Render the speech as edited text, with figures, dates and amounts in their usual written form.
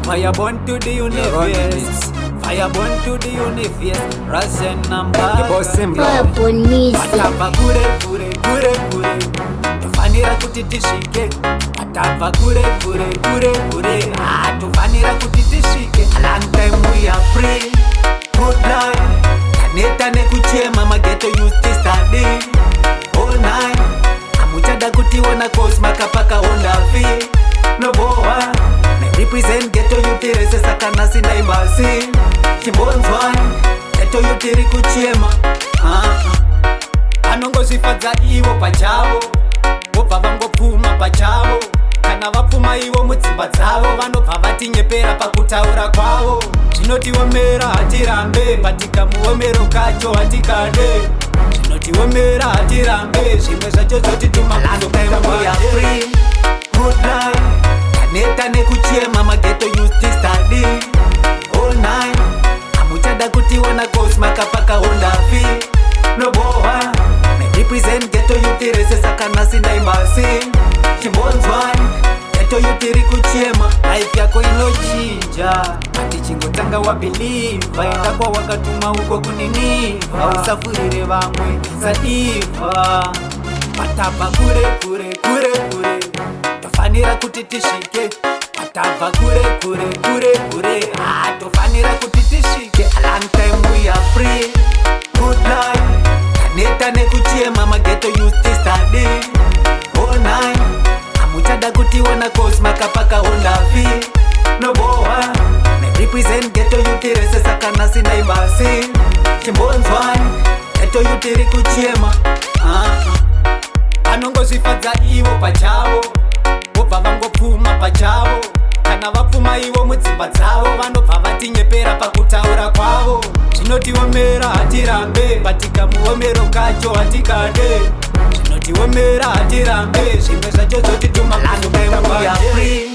Fireborn to the universe. Fireborn to the universe. Russian number. Fireborn music. Watava kure kure kure kure. Tufanira kuti tishike. Watava kure kure kure kure. Tufanira kuti tishike. A long time we are free. Good life. Kaneta nekuchema mageto used to study all night. Amuchada kuti wana cause makapaka onda fee. No boa. Represent ghetto yutirese sakana sina imbasi. Chimbonzwani ghetto yutiri kuchema. Anongozvifadza ivo pachavo, vobva vangopfuma pachavo. Kana vapfuma ivo mudzimba dzavo, vanobva vatinyepera pakutaura kwavo. Zvinotiomera hatirambe, patikamuomero kacho hatikade. Zvinotiomera hatirambe, zvimwe zvacho zvotituma kuzokaimwe. Good life. Kaneta nekuchema mageto used to study all night. Amuchada kuti wana cause makapaka onda fee. No boa. Represent ghetto yutirese sakana sina imbasi. Chimbonzwani ghetto yutiri kuchema. Life yako inochinja ati chingotanga wabelieve. Enda kwa wakatuma uko kuniniva. Usafurire vamwe saiva. Watava kure kure kure kure. Tofanira kuti tishike. Watava kure kure kure kure. Tofanira kuti tishike. A long time we are free. Good life. Kaneta nekuchema mageto used to study all night. Amuchada kuti wana cause makapaka onda fee. No boa. Represent ghetto yutirese sakana sina imbasi. Chimbonzwani ghetto yutiri kuchema. Anongozvifadza ivo pachavo, vobva vangopfuma pachavo. Kana vapfuma ivo mudzimba dzavo, vanobva vatinyepera pakutaura kwavo. Zvinotiomera hatirambe, patikamuomero kacho hatikade. Zvinotiomera hatirambe, zvimwe zvacho zvotituma kuzokaimwe.